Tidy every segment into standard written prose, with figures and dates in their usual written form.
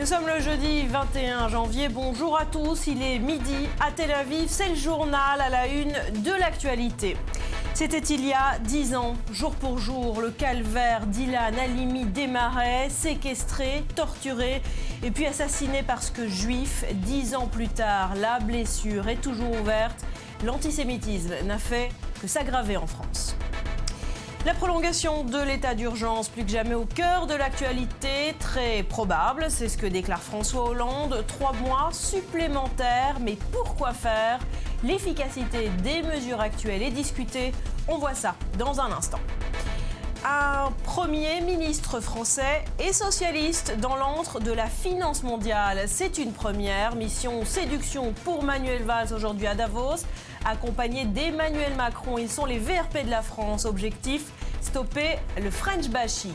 sommes le jeudi 21 janvier, bonjour à tous, il est midi à Tel Aviv, c'est le journal à la une de l'actualité. C'était il y a 10 ans, jour pour jour, le calvaire d'Ilan Halimi démarrait, séquestré, torturé et puis assassiné parce que juif. 10 ans plus tard, la blessure est toujours ouverte. L'antisémitisme n'a fait que s'aggraver en France. La prolongation de l'état d'urgence, plus que jamais au cœur de l'actualité, très probable, c'est ce que déclare François Hollande. 3 mois supplémentaires, mais pourquoi faire? L'efficacité des mesures actuelles est discutée. On voit ça dans un instant. Un Premier ministre français et socialiste dans l'antre de la finance mondiale. C'est une première. Mission séduction pour Manuel Valls aujourd'hui à Davos. Accompagné d'Emmanuel Macron, ils sont les VRP de la France. Objectif, stopper le French bashing.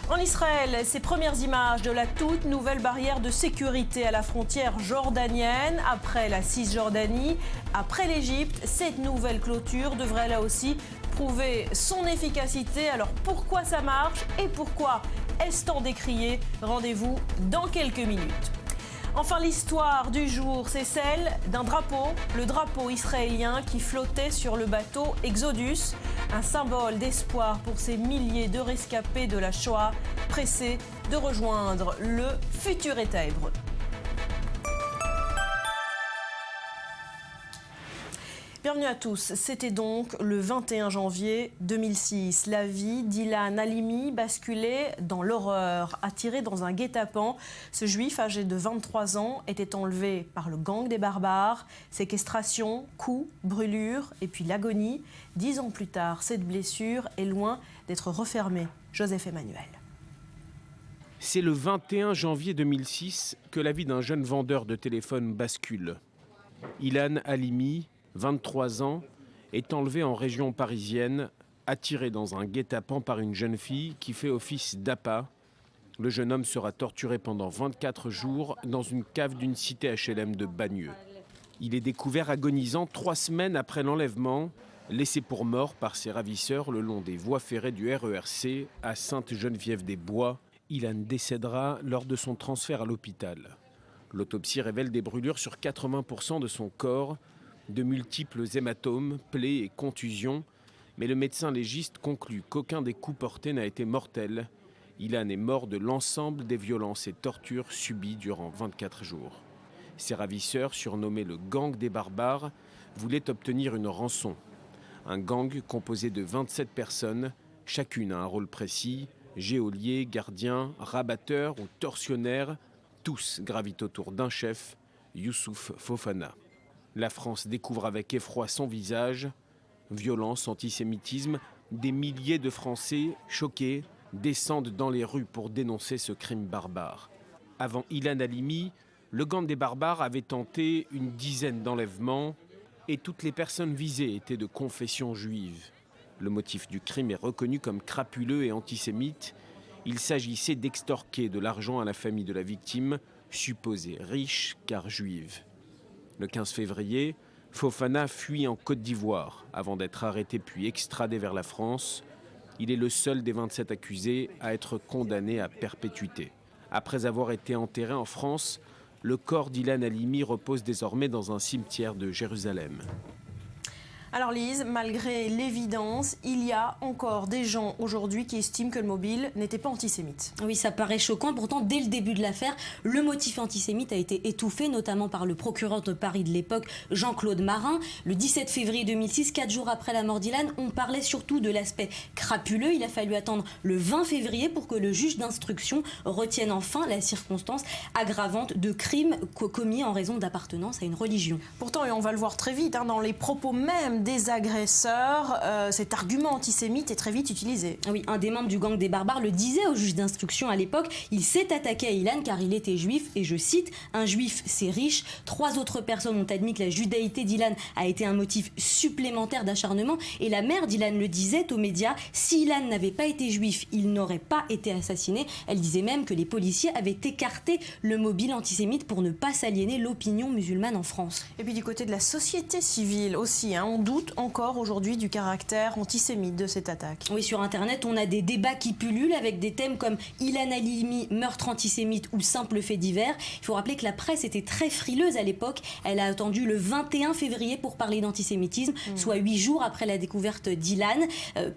En Israël, ces premières images de la toute nouvelle barrière de sécurité à la frontière jordanienne. Après la Cisjordanie, après l'Égypte, cette nouvelle clôture devrait là aussi prouver son efficacité. Alors pourquoi ça marche et pourquoi est-ce tant décrié? Rendez-vous dans quelques minutes. Enfin, l'histoire du jour, c'est celle d'un drapeau, le drapeau israélien qui flottait sur le bateau Exodus, un symbole d'espoir pour ces milliers de rescapés de la Shoah, pressés de rejoindre le futur État hébreu. Bienvenue à tous. C'était donc le 21 janvier 2006. La vie d'Ilan Halimi basculait dans l'horreur. Attiré dans un guet-apens, ce juif âgé de 23 ans était enlevé par le gang des barbares. Séquestration, coups, brûlures et puis l'agonie. 10 ans plus tard, cette blessure est loin d'être refermée. Joseph Emmanuel. C'est le 21 janvier 2006 que la vie d'un jeune vendeur de téléphone bascule. Ilan Halimi, 23 ans, est enlevé en région parisienne, attiré dans un guet-apens par une jeune fille qui fait office d'appât. Le jeune homme sera torturé pendant 24 jours dans une cave d'une cité HLM de Bagneux. Il est découvert agonisant 3 semaines après l'enlèvement, laissé pour mort par ses ravisseurs le long des voies ferrées du RERC à Sainte-Geneviève-des-Bois. Ilan décédera lors de son transfert à l'hôpital. L'autopsie révèle des brûlures sur 80% de son corps, de multiples hématomes, plaies et contusions, mais le médecin légiste conclut qu'aucun des coups portés n'a été mortel. Ilan est mort de l'ensemble des violences et tortures subies durant 24 jours. Ses ravisseurs, surnommés le gang des barbares, voulaient obtenir une rançon. Un gang composé de 27 personnes, chacune a un rôle précis, geôlier, gardien, rabatteur ou tortionnaire, tous gravitent autour d'un chef, Youssouf Fofana. La France découvre avec effroi son visage. Violence, antisémitisme, des milliers de Français, choqués, descendent dans les rues pour dénoncer ce crime barbare. Avant Ilan Halimi, le gang des barbares avait tenté une dizaine d'enlèvements et toutes les personnes visées étaient de confession juive. Le motif du crime est reconnu comme crapuleux et antisémite. Il s'agissait d'extorquer de l'argent à la famille de la victime, supposée riche car juive. Le 15 février, Fofana fuit en Côte d'Ivoire avant d'être arrêté puis extradé vers la France. Il est le seul des 27 accusés à être condamné à perpétuité. Après avoir été enterré en France, le corps d'Ilan Halimi repose désormais dans un cimetière de Jérusalem. Alors Lise, malgré l'évidence, il y a encore des gens aujourd'hui qui estiment que le mobile n'était pas antisémite. Oui, ça paraît choquant. Pourtant, dès le début de l'affaire, le motif antisémite a été étouffé, notamment par le procureur de Paris de l'époque, Jean-Claude Marin. Le 17 février 2006, 4 jours après la mort d'Ilan, on parlait surtout de l'aspect crapuleux. Il a fallu attendre le 20 février pour que le juge d'instruction retienne enfin la circonstance aggravante de crimes commis en raison d'appartenance à une religion. Pourtant, et on va le voir très vite, dans les propos même des agresseurs, cet argument antisémite est très vite utilisé. Oui, un des membres du gang des barbares le disait au juge d'instruction à l'époque. Il s'est attaqué à Ilan car il était juif et je cite, un juif c'est riche. 3 autres personnes ont admis que la judaïté d'Ilan a été un motif supplémentaire d'acharnement et la mère d'Ilan le disait aux médias, si Ilan n'avait pas été juif, il n'aurait pas été assassiné. Elle disait même que les policiers avaient écarté le mobile antisémite pour ne pas s'aliéner l'opinion musulmane en France. Et puis du côté de la société civile aussi, on doute doute encore aujourd'hui du caractère antisémite de cette attaque. Oui, sur Internet, on a des débats qui pullulent avec des thèmes comme Ilan Halimi, meurtre antisémite ou simple fait divers. Il faut rappeler que la presse était très frileuse à l'époque. Elle a attendu le 21 février pour parler d'antisémitisme, soit 8 jours après la découverte d'Ilan,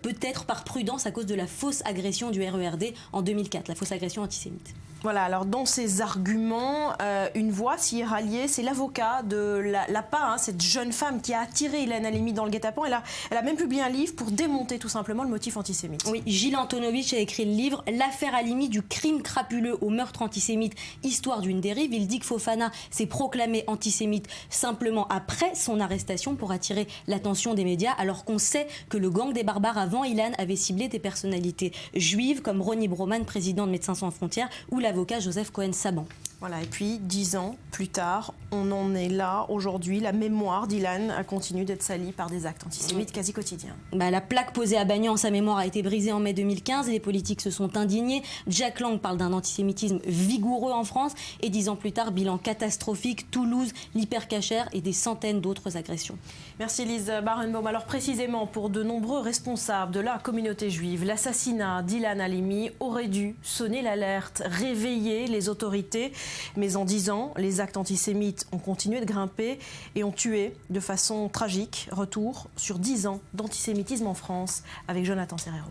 peut-être par prudence à cause de la fausse agression du RERD en 2004, la fausse agression antisémite. Voilà, alors dans ces arguments, une voix s'y est ralliée, c'est l'avocat de Lapa, cette jeune femme qui a attiré Ilan Halimi dans le guet-apens. Elle a même publié un livre pour démonter tout simplement le motif antisémite. Oui, Gilles Antonovitch a écrit le livre « L'affaire Halimi du crime crapuleux au meurtre antisémite, histoire d'une dérive ». Il dit que Fofana s'est proclamé antisémite simplement après son arrestation pour attirer l'attention des médias, alors qu'on sait que le gang des barbares avant Ilan avait ciblé des personnalités juives comme Ronnie Broman, président de Médecins sans frontières, ou l'avocat Joseph Cohen-Saban. Voilà, et puis 10 ans plus tard, on en est là aujourd'hui. La mémoire d'Ilan continue d'être salie par des actes antisémites quasi quotidiens. La plaque posée à Bagnan en sa mémoire a été brisée en mai 2015 et les politiques se sont indignés. Jack Lang parle d'un antisémitisme vigoureux en France et 10 ans plus tard, bilan catastrophique, Toulouse, l'hypercachère et des centaines d'autres agressions. Merci Lise Barenbaum. Alors précisément, pour de nombreux responsables de la communauté juive, l'assassinat d'Ilan Halimi aurait dû sonner l'alerte, réveiller les autorités. Mais en 10 ans, les actes antisémites ont continué de grimper et ont tué de façon tragique. Retour sur 10 ans d'antisémitisme en France avec Jonathan Serrero.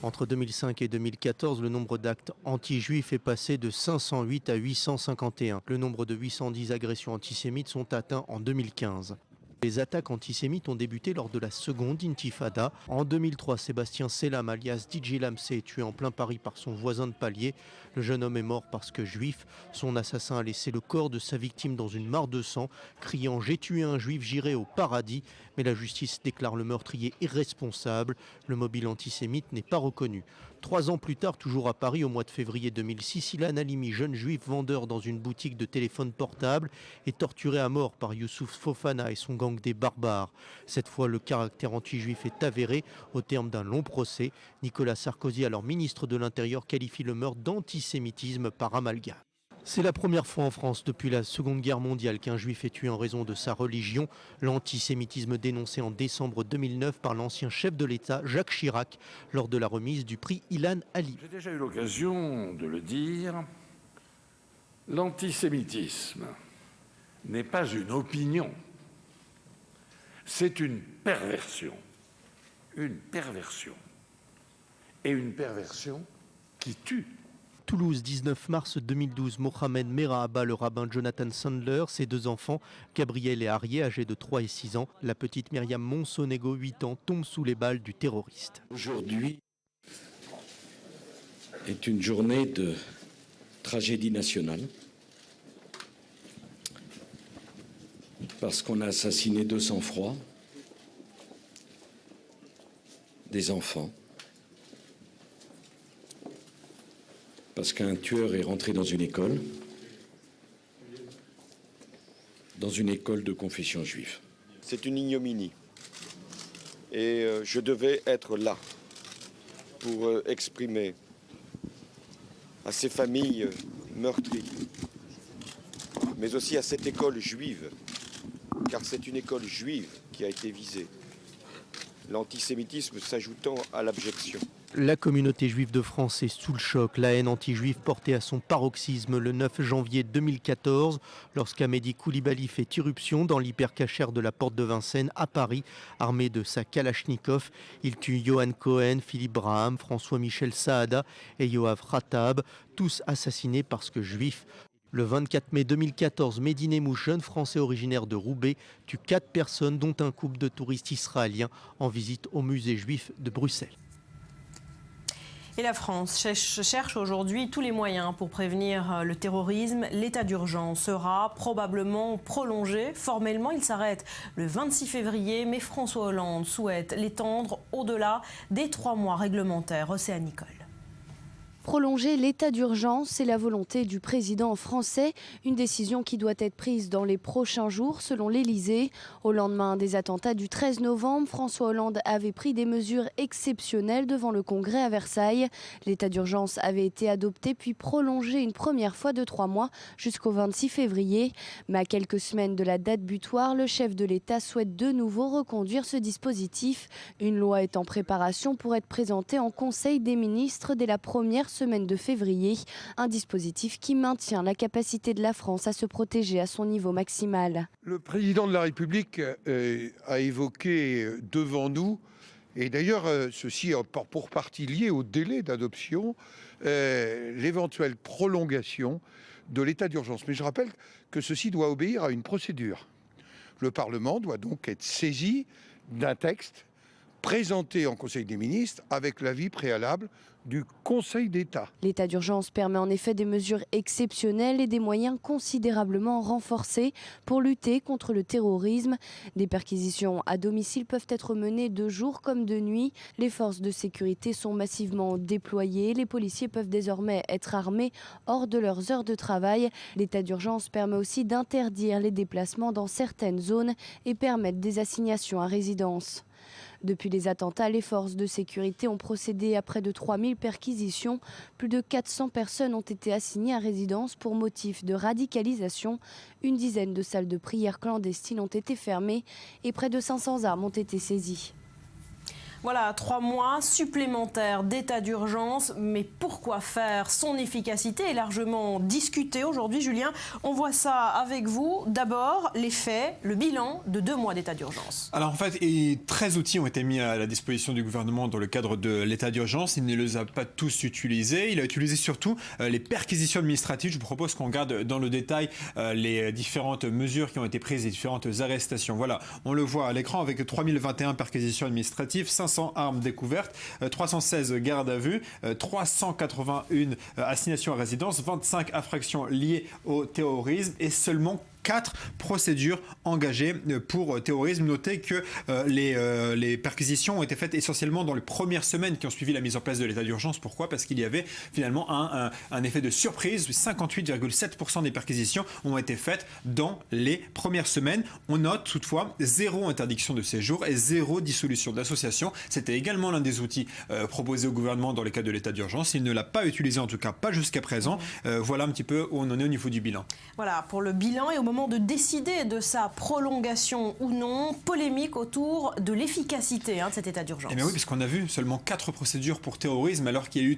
Entre 2005 et 2014, le nombre d'actes anti-juifs est passé de 508 à 851. Le nombre de 810 agressions antisémites sont atteints en 2015. Les attaques antisémites ont débuté lors de la seconde intifada. En 2003, Sébastien Selam, alias DJ Lamsé, est tué en plein Paris par son voisin de palier. Le jeune homme est mort parce que juif. Son assassin a laissé le corps de sa victime dans une mare de sang, criant « J'ai tué un juif, j'irai au paradis ». Mais la justice déclare le meurtrier irresponsable. Le mobile antisémite n'est pas reconnu. 3 ans plus tard, toujours à Paris, au mois de février 2006, Ilan Halimi, jeune juif vendeur dans une boutique de téléphones portables, est torturé à mort par Youssouf Fofana et son gang des barbares. Cette fois, le caractère anti-juif est avéré au terme d'un long procès. Nicolas Sarkozy, alors ministre de l'Intérieur, qualifie le meurtre d'antisémitisme par amalgame. C'est la première fois en France depuis la Seconde Guerre mondiale qu'un juif est tué en raison de sa religion. L'antisémitisme dénoncé en décembre 2009 par l'ancien chef de l'État, Jacques Chirac, lors de la remise du prix Ilan Halimi. J'ai déjà eu l'occasion de le dire, l'antisémitisme n'est pas une opinion, c'est une perversion. Une perversion. Et une perversion qui tue. Toulouse, 19 mars 2012, Mohamed Merah abat le rabbin Jonathan Sandler, ses 2 enfants, Gabriel et Arié, âgés de 3 et 6 ans. La petite Myriam Monsonego, 8 ans, tombe sous les balles du terroriste. Aujourd'hui est une journée de tragédie nationale parce qu'on a assassiné de sang-froid des enfants. Parce qu'un tueur est rentré dans une école de confession juive. C'est une ignominie. Et je devais être là pour exprimer à ces familles meurtries, mais aussi à cette école juive, car c'est une école juive qui a été visée, l'antisémitisme s'ajoutant à l'abjection. La communauté juive de France est sous le choc. La haine anti-juive portée à son paroxysme le 9 janvier 2014, lorsqu'Amédi Koulibaly fait irruption dans l'hypercachère de la Porte de Vincennes à Paris, armé de sa Kalachnikov. Il tue Johan Cohen, Philippe Braham, François-Michel Saada et Yoav Ratab, tous assassinés parce que juifs. Le 24 mai 2014, Mehdi Nemmouche, jeune Français originaire de Roubaix, tue 4 personnes, dont un couple de touristes israéliens en visite au musée juif de Bruxelles. Et la France cherche aujourd'hui tous les moyens pour prévenir le terrorisme. L'état d'urgence sera probablement prolongé. Formellement, il s'arrête le 26 février, mais François Hollande souhaite l'étendre au-delà des 3 mois réglementaires. Océane Nicole. Prolonger l'état d'urgence, c'est la volonté du président français, une décision qui doit être prise dans les prochains jours selon l'Elysée. Au lendemain des attentats du 13 novembre, François Hollande avait pris des mesures exceptionnelles devant le Congrès à Versailles. L'état d'urgence avait été adopté puis prolongé une première fois de 3 mois jusqu'au 26 février. Mais à quelques semaines de la date butoir, le chef de l'État souhaite de nouveau reconduire ce dispositif. Une loi est en préparation pour être présentée en Conseil des ministres dès la première semaine de février, un dispositif qui maintient la capacité de la France à se protéger à son niveau maximal. Le président de la République a évoqué devant nous, et d'ailleurs ceci est pour partie lié au délai d'adoption, l'éventuelle prolongation de l'état d'urgence. Mais je rappelle que ceci doit obéir à une procédure. Le Parlement doit donc être saisi d'un texte présenté en Conseil des ministres avec l'avis préalable du Conseil d'État. L'état d'urgence permet en effet des mesures exceptionnelles et des moyens considérablement renforcés pour lutter contre le terrorisme. Des perquisitions à domicile peuvent être menées de jour comme de nuit. Les forces de sécurité sont massivement déployées. Les policiers peuvent désormais être armés hors de leurs heures de travail. L'état d'urgence permet aussi d'interdire les déplacements dans certaines zones et permettre des assignations à résidence. Depuis les attentats, les forces de sécurité ont procédé à près de 3000 perquisitions. Plus de 400 personnes ont été assignées à résidence pour motif de radicalisation. Une dizaine de salles de prière clandestines ont été fermées et près de 500 armes ont été saisies. Voilà, 3 mois supplémentaires d'état d'urgence, mais pourquoi faire? Son efficacité est largement discutée aujourd'hui, Julien. On voit ça avec vous. D'abord, les faits, le bilan de 2 mois d'état d'urgence. Alors en fait, 13 outils ont été mis à la disposition du gouvernement dans le cadre de l'état d'urgence. Il ne les a pas tous utilisés. Il a utilisé surtout les perquisitions administratives. Je vous propose qu'on regarde dans le détail les différentes mesures qui ont été prises, les différentes arrestations. Voilà, on le voit à l'écran avec 3021 perquisitions administratives, 500 armes découvertes, 316 gardes à vue, 381 assignations à résidence, 25 infractions liées au terrorisme et seulement 4 procédures engagées pour terrorisme. Notez que les perquisitions ont été faites essentiellement dans les premières semaines qui ont suivi la mise en place de l'état d'urgence. Pourquoi? Parce qu'il y avait finalement un effet de surprise. 58,7% des perquisitions ont été faites dans les premières semaines. On note toutefois 0 interdiction de séjour et 0 dissolution d'association. C'était également l'un des outils proposés au gouvernement dans le cadre de l'état d'urgence. Il ne l'a pas utilisé, en tout cas pas jusqu'à présent. Voilà un petit peu où on en est au niveau du bilan. Voilà, pour le bilan et au moment de décider de sa prolongation ou non, polémique autour de l'efficacité de cet état d'urgence. Eh bien oui, puisqu'on a vu seulement 4 procédures pour terrorisme, alors qu'il y a eu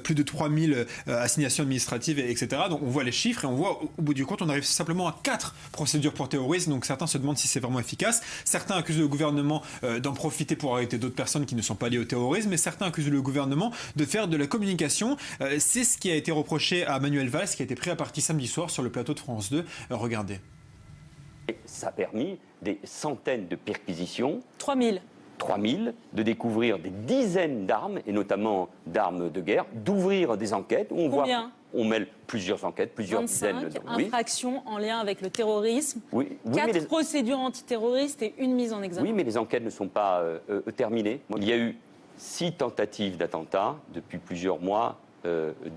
plus de 3000 assignations administratives, etc. Donc on voit les chiffres et on voit, au bout du compte, on arrive simplement à 4 procédures pour terrorisme. Donc certains se demandent si c'est vraiment efficace. Certains accusent le gouvernement d'en profiter pour arrêter d'autres personnes qui ne sont pas liées au terrorisme. Et certains accusent le gouvernement de faire de la communication. C'est ce qui a été reproché à Manuel Valls, qui a été pris à partie samedi soir sur le plateau de France 2. Regardez. Ça a permis des centaines de perquisitions. 3000. De découvrir des dizaines d'armes, et notamment d'armes de guerre, d'ouvrir des enquêtes. Où on mêle plusieurs enquêtes, plusieurs 25 dizaines. infractions en lien avec le terrorisme. 4 procédures antiterroristes et une mise en examen. Oui, mais les enquêtes ne sont pas terminées. Il y a eu 6 tentatives d'attentat depuis plusieurs mois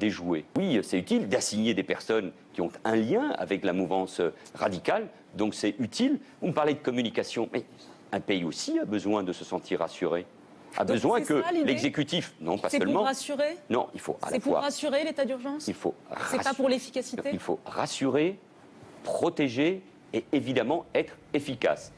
déjouées. Oui, c'est utile d'assigner des personnes qui ont un lien avec la mouvance radicale, donc c'est utile. Vous me parlez de communication, mais un pays aussi a besoin de se sentir rassuré. A donc besoin que l'exécutif, non pas seulement... C'est pour rassurer? Non, il faut à la fois... C'est pour rassurer l'état d'urgence? Il faut C'est pas pour l'efficacité? Il faut rassurer, protéger et évidemment être efficace.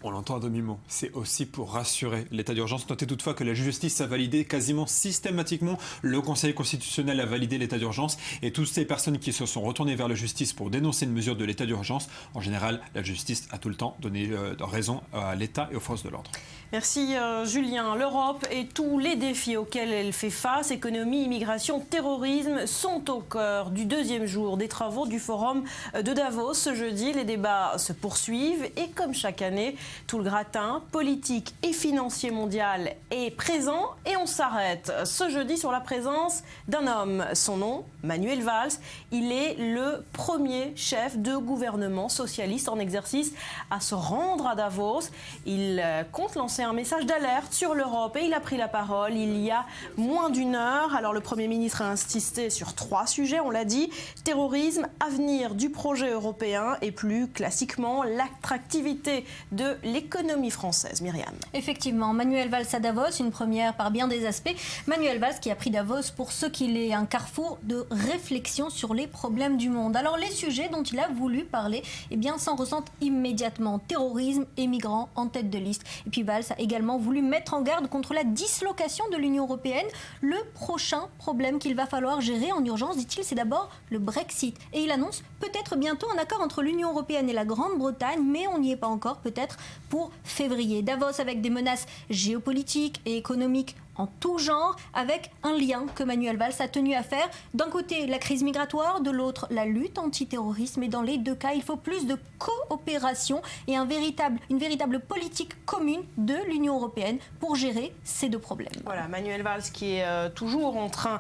On l'entend à demi-mot. C'est aussi pour rassurer l'état d'urgence. Notez toutefois que la justice a validé quasiment systématiquement. Le Conseil constitutionnel a validé l'état d'urgence. Et toutes ces personnes qui se sont retournées vers la justice pour dénoncer une mesure de l'état d'urgence, en général, la justice a tout le temps donné raison à l'État et aux forces de l'ordre. Merci Julien. L'Europe et tous les défis auxquels elle fait face, économie, immigration, terrorisme, sont au cœur du 2e jour des travaux du Forum de Davos. Ce jeudi, les débats se poursuivent et comme chaque année, tout le gratin politique et financier mondial est présent et on s'arrête ce jeudi sur la présence d'un homme. Son nom, Manuel Valls. Il est le premier chef de gouvernement socialiste en exercice à se rendre à Davos. Il compte lancer lancé un message d'alerte sur l'Europe et il a pris la parole il y a moins d'une heure. Alors le Premier ministre a insisté sur 3 sujets, on l'a dit, terrorisme, avenir du projet européen et plus classiquement l'attractivité de l'économie française. Myriam. Effectivement, Manuel Valls à Davos, une première par bien des aspects. Manuel Valls qui a pris Davos pour ce qu'il est, un carrefour de réflexion sur les problèmes du monde. Alors les sujets dont il a voulu parler, eh bien, s'en ressentent immédiatement. Terrorisme et migrants en tête de liste. Et puis Valls a également voulu mettre en garde contre la dislocation de l'Union européenne. Le prochain problème qu'il va falloir gérer en urgence, dit-il, c'est d'abord le Brexit. Et il annonce peut-être bientôt un accord entre l'Union européenne et la Grande-Bretagne, mais on n'y est pas encore, peut-être pour février. Davos avec des menaces géopolitiques et économiques en tout genre, avec un lien que Manuel Valls a tenu à faire. D'un côté, la crise migratoire, de l'autre, la lutte antiterrorisme. Et dans les deux cas, il faut plus de coopération et une véritable politique commune de l'Union européenne pour gérer ces deux problèmes. Voilà, Manuel Valls qui est toujours en train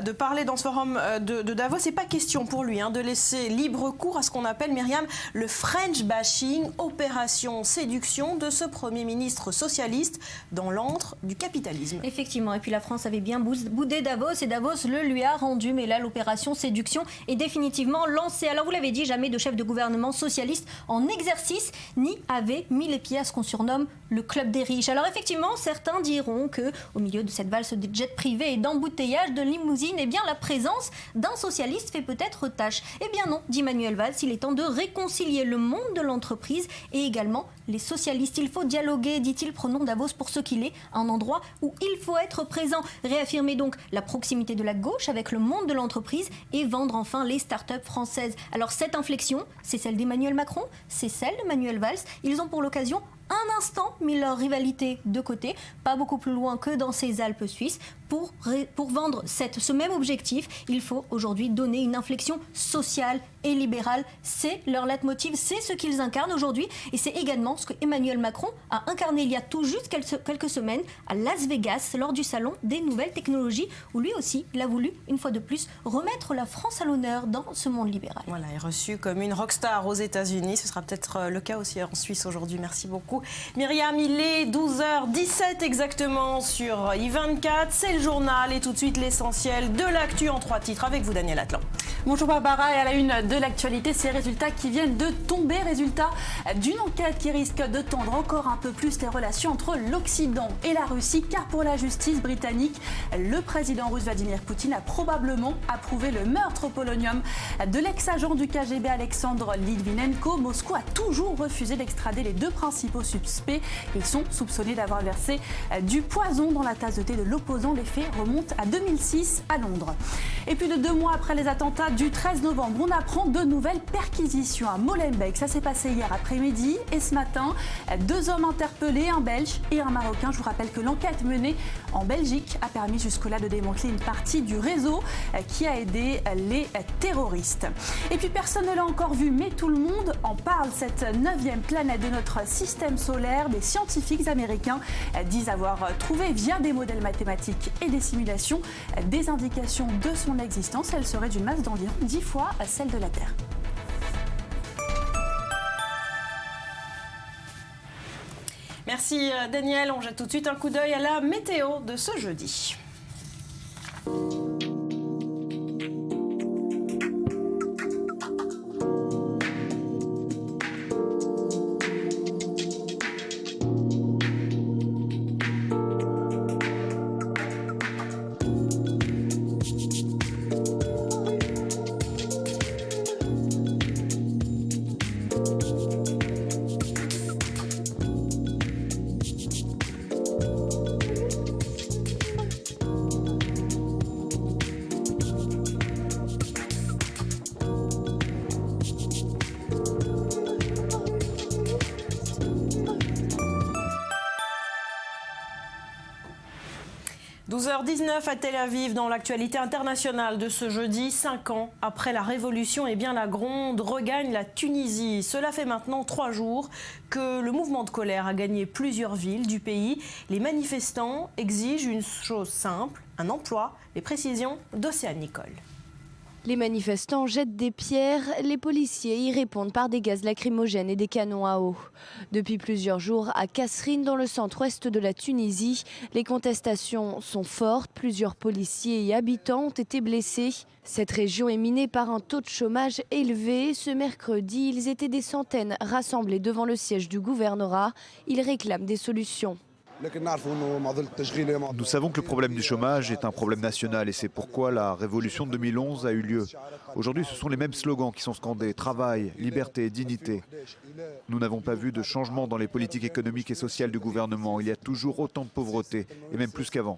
de parler dans ce forum de Davos. C'est pas question pour lui de laisser libre cours à ce qu'on appelle, Myriam, le French bashing, opération séduction de ce Premier ministre socialiste dans l'antre du capitalisme. Effectivement, et puis la France avait bien boudé Davos et Davos le lui a rendu, mais là l'opération séduction est définitivement lancée. Alors vous l'avez dit, jamais de chef de gouvernement socialiste en exercice n'y avait mis les pieds à ce qu'on surnomme le club des riches. Alors effectivement, certains diront que au milieu de cette valse de jets privés et d'embouteillages de limousines, eh bien la présence d'un socialiste fait peut-être tâche. Eh bien non, dit Manuel Valls, il est temps de réconcilier le monde de l'entreprise et également les socialistes. Il faut dialoguer, dit-il, prenons Davos pour ce qu'il est, un endroit où il faut être présent. Réaffirmer donc la proximité de la gauche avec le monde de l'entreprise et vendre enfin les start-up françaises. Alors cette inflexion, c'est celle d'Emmanuel Macron, c'est celle de Manuel Valls. Ils ont pour l'occasion un instant mis leur rivalité de côté, pas beaucoup plus loin que dans ces Alpes suisses. Pour vendre ce même objectif, il faut aujourd'hui donner une inflexion sociale et libérale. C'est leur leitmotiv, c'est ce qu'ils incarnent aujourd'hui et c'est également ce que Emmanuel Macron a incarné il y a tout juste quelques semaines à Las Vegas lors du salon des nouvelles technologies où lui aussi il a voulu une fois de plus remettre la France à l'honneur dans ce monde libéral. Voilà, il est reçu comme une rockstar aux États-Unis. Ce sera peut-être le cas aussi en Suisse aujourd'hui. Merci beaucoup. Myriam, il est 12h17 exactement sur I24. C'est le journal et tout de suite l'essentiel de l'actu en 3 titres avec vous, Daniel Atlan. Bonjour Barbara, et à la une de l'actualité, ces résultats qui viennent de tomber, résultats d'une enquête qui risque de tendre encore un peu plus les relations entre l'Occident et la Russie, car pour la justice britannique, le président russe Vladimir Poutine a probablement approuvé le meurtre au polonium de l'ex-agent du KGB Alexandre Litvinenko. Moscou a toujours refusé d'extrader les 2 principaux suspects. Ils sont soupçonnés d'avoir versé du poison dans la tasse de thé de l'opposant. Les faits remontent à 2006 à Londres. Et plus de 2 mois après les attentats du 13 novembre, on apprend de nouvelles perquisitions à Molenbeek. Ça s'est passé hier après-midi et ce matin, 2 hommes interpellés, un Belge et un Marocain. Je vous rappelle que l'enquête menée en Belgique a permis jusque-là de démanteler une partie du réseau qui a aidé les terroristes. Et puis personne ne l'a encore vu, mais tout le monde en parle. Cette 9e planète de notre système solaire, des scientifiques américains disent avoir trouvé via des modèles mathématiques et des simulations des indications de son existence. Elle serait d'une masse d'environ 10 fois celle de la Terre. Merci Daniel. On jette tout de suite un coup d'œil à la météo de ce jeudi. – 12h19 à Tel Aviv, dans l'actualité internationale de ce jeudi, 5 ans après la révolution, eh bien la Gronde regagne la Tunisie. Cela fait maintenant 3 jours que le mouvement de colère a gagné plusieurs villes du pays. Les manifestants exigent une chose simple, un emploi. Les précisions d'Océane Nicole. Les manifestants jettent des pierres, les policiers y répondent par des gaz lacrymogènes et des canons à eau. Depuis plusieurs jours, à Kasserine, dans le centre-ouest de la Tunisie, les contestations sont fortes. Plusieurs policiers et habitants ont été blessés. Cette région est minée par un taux de chômage élevé. Ce mercredi, ils étaient des centaines rassemblés devant le siège du gouvernorat. Ils réclament des solutions. Nous savons que le problème du chômage est un problème national et c'est pourquoi la révolution de 2011 a eu lieu. Aujourd'hui, ce sont les mêmes slogans qui sont scandés, travail, liberté, dignité. Nous n'avons pas vu de changement dans les politiques économiques et sociales du gouvernement. Il y a toujours autant de pauvreté, et même plus qu'avant.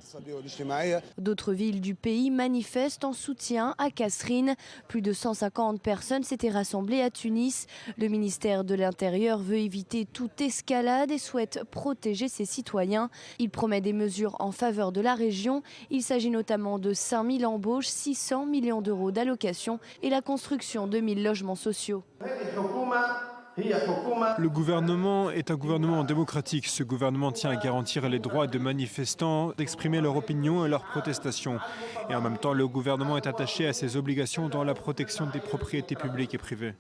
D'autres villes du pays manifestent en soutien à Kasserine. Plus de 150 personnes s'étaient rassemblées à Tunis. Le ministère de l'Intérieur veut éviter toute escalade et souhaite protéger ses citoyens. Il promet des mesures en faveur de la région. Il s'agit notamment de 5000 embauches, 600 millions d'euros d'allocations et la construction de 1000 logements sociaux. Le gouvernement est un gouvernement démocratique. Ce gouvernement tient à garantir les droits des manifestants d'exprimer leur opinion et leurs protestations. Et en même temps, le gouvernement est attaché à ses obligations dans la protection des propriétés publiques et privées.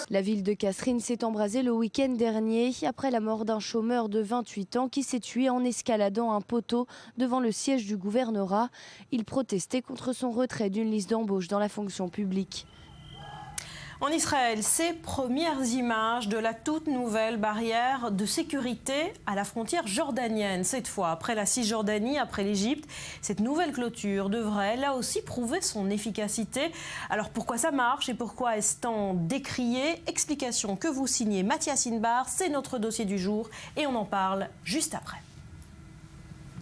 La ville de Kasserine s'est embrasée le week-end dernier après la mort d'un chômeur de 28 ans qui s'est tué en escaladant un poteau devant le siège du gouvernorat. Il protestait contre son retrait d'une liste d'embauche dans la fonction publique. En Israël, ces premières images de la toute nouvelle barrière de sécurité à la frontière jordanienne. Cette fois, après la Cisjordanie, après l'Égypte, cette nouvelle clôture devrait là aussi prouver son efficacité. Alors pourquoi ça marche et pourquoi est-ce tant décrié? Explication que vous signez Mathias Inbar, c'est notre dossier du jour et on en parle juste après.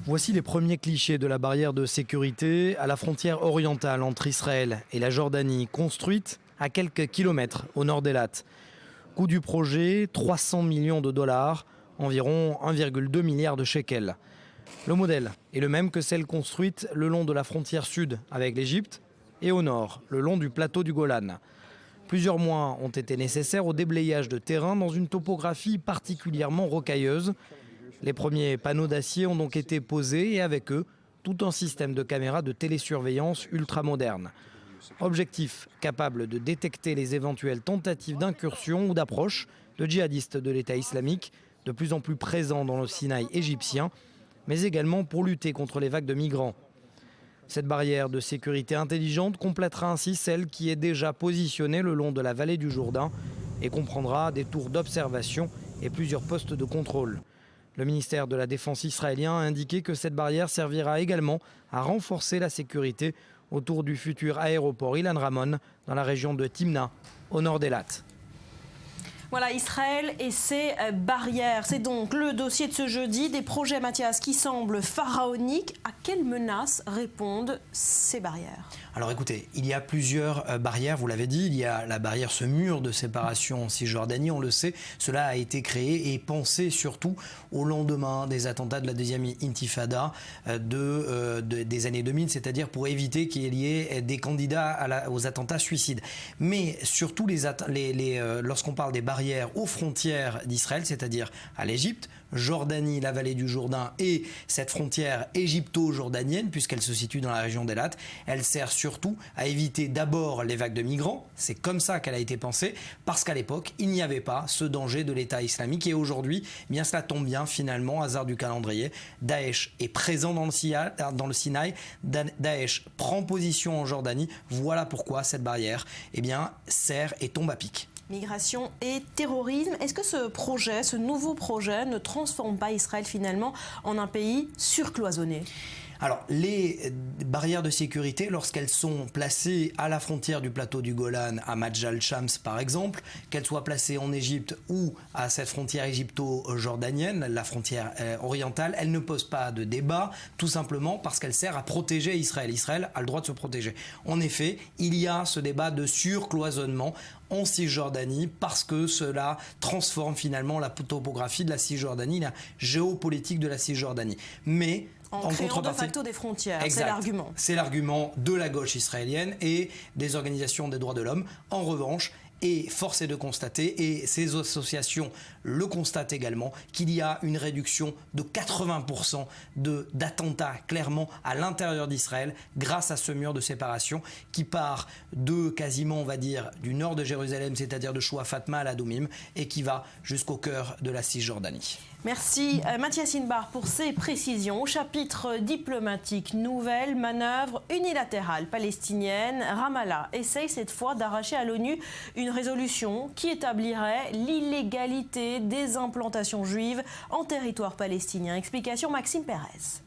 Voici les premiers clichés de la barrière de sécurité à la frontière orientale entre Israël et la Jordanie, construite à quelques kilomètres au nord d'Elat. Coût du projet, 300 millions de dollars, environ 1,2 milliard de shekels. Le modèle est le même que celle construite le long de la frontière sud avec l'Égypte et au nord, le long du plateau du Golan. Plusieurs mois ont été nécessaires au déblayage de terrain dans une topographie particulièrement rocailleuse. Les premiers panneaux d'acier ont donc été posés et avec eux, tout un système de caméras de télésurveillance ultramoderne. Objectif capable de détecter les éventuelles tentatives d'incursion ou d'approche de djihadistes de l'État islamique, de plus en plus présents dans le Sinaï égyptien, mais également pour lutter contre les vagues de migrants. Cette barrière de sécurité intelligente complétera ainsi celle qui est déjà positionnée le long de la vallée du Jourdain et comprendra des tours d'observation et plusieurs postes de contrôle. Le ministère de la Défense israélien a indiqué que cette barrière servira également à renforcer la sécurité autour du futur aéroport Ilan Ramon dans la région de Timna, au nord d'Elat. Voilà, Israël et ses barrières. C'est donc le dossier de ce jeudi. Des projets, Mathias, qui semblent pharaoniques. À quelles menaces répondent ces barrières ? Alors écoutez, il y a plusieurs barrières, vous l'avez dit. Il y a la barrière, ce mur de séparation en Cisjordanie, on le sait. Cela a été créé et pensé surtout au lendemain des attentats de la deuxième intifada des années 2000, c'est-à-dire pour éviter qu'il y ait des candidats aux attentats suicides. Mais surtout, lorsqu'on parle des barrières aux frontières d'Israël, c'est-à-dire à l'Égypte, Jordanie, la vallée du Jourdain et cette frontière égypto-jordanienne, puisqu'elle se situe dans la région d'Elat, elle sert surtout à éviter d'abord les vagues de migrants. C'est comme ça qu'elle a été pensée, parce qu'à l'époque, il n'y avait pas ce danger de l'État islamique. Et aujourd'hui, eh bien, cela tombe bien finalement, hasard du calendrier. Daesh est présent dans le Sinaï. Daesh prend position en Jordanie. Voilà pourquoi cette barrière sert et tombe à pic. Migration et terrorisme. Est-ce que ce nouveau projet ne transforme pas Israël finalement en un pays surcloisonné ? Alors, les barrières de sécurité, lorsqu'elles sont placées à la frontière du plateau du Golan, à Majal Shams par exemple, qu'elles soient placées en Égypte ou à cette frontière égypto-jordanienne, la frontière orientale, elles ne posent pas de débat, tout simplement parce qu'elles servent à protéger Israël. Israël a le droit de se protéger. En effet, il y a ce débat de surcloisonnement en Cisjordanie parce que cela transforme finalement la topographie de la Cisjordanie, la géopolitique de la Cisjordanie. Mais en créant de facto des frontières, exact. C'est l'argument. C'est l'argument de la gauche israélienne et des organisations des droits de l'homme. En revanche, Et force est de constater, et ces associations le constatent également, qu'il y a une réduction de 80% d'attentats clairement à l'intérieur d'Israël grâce à ce mur de séparation qui part de quasiment, on va dire, du nord de Jérusalem, c'est-à-dire de Shoua Fatma à l'Adomim, et qui va jusqu'au cœur de la Cisjordanie. Merci Mathias Inbar pour ces précisions. Au chapitre diplomatique, nouvelle manœuvre unilatérale palestinienne. Ramallah essaye cette fois d'arracher à l'ONU une résolution qui établirait l'illégalité des implantations juives en territoire palestinien. Explication Maxime Pérez.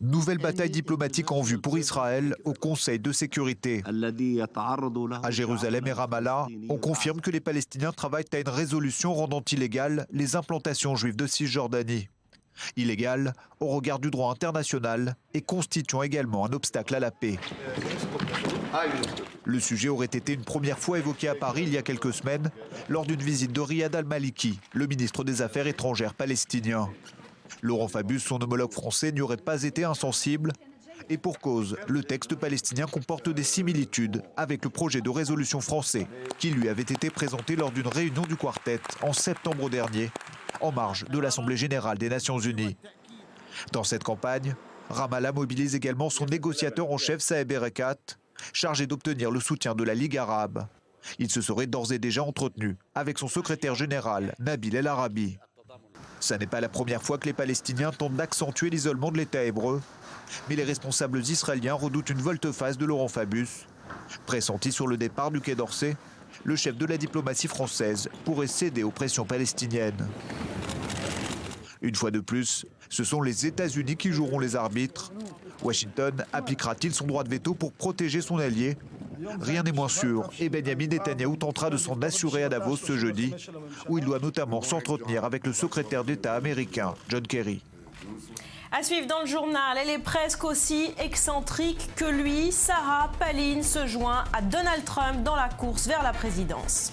Nouvelle bataille diplomatique en vue pour Israël au Conseil de sécurité. À Jérusalem et Ramallah, on confirme que les Palestiniens travaillent à une résolution rendant illégales les implantations juives de Cisjordanie. Illégales au regard du droit international et constituant également un obstacle à la paix. Le sujet aurait été une première fois évoqué à Paris il y a quelques semaines lors d'une visite de Riyad al-Maliki, le ministre des Affaires étrangères palestinien. Laurent Fabius, son homologue français, n'y aurait pas été insensible. Et pour cause, le texte palestinien comporte des similitudes avec le projet de résolution français qui lui avait été présenté lors d'une réunion du Quartet en septembre dernier, en marge de l'Assemblée générale des Nations unies. Dans cette campagne, Ramallah mobilise également son négociateur en chef Saeb Erekat, chargé d'obtenir le soutien de la Ligue arabe. Il se serait d'ores et déjà entretenu avec son secrétaire général, Nabil El Arabi. Ça n'est pas la première fois que les Palestiniens tentent d'accentuer l'isolement de l'État hébreu, mais les responsables israéliens redoutent une volte-face de Laurent Fabius. Pressenti sur le départ du Quai d'Orsay, le chef de la diplomatie française pourrait céder aux pressions palestiniennes. Une fois de plus, ce sont les États-Unis qui joueront les arbitres. Washington appliquera-t-il son droit de veto pour protéger son allié ? Rien n'est moins sûr et Benjamin Netanyahou tentera de s'en assurer à Davos ce jeudi, où il doit notamment s'entretenir avec le secrétaire d'État américain, John Kerry. À suivre dans le journal, elle est presque aussi excentrique que lui. Sarah Palin se joint à Donald Trump dans la course vers la présidence.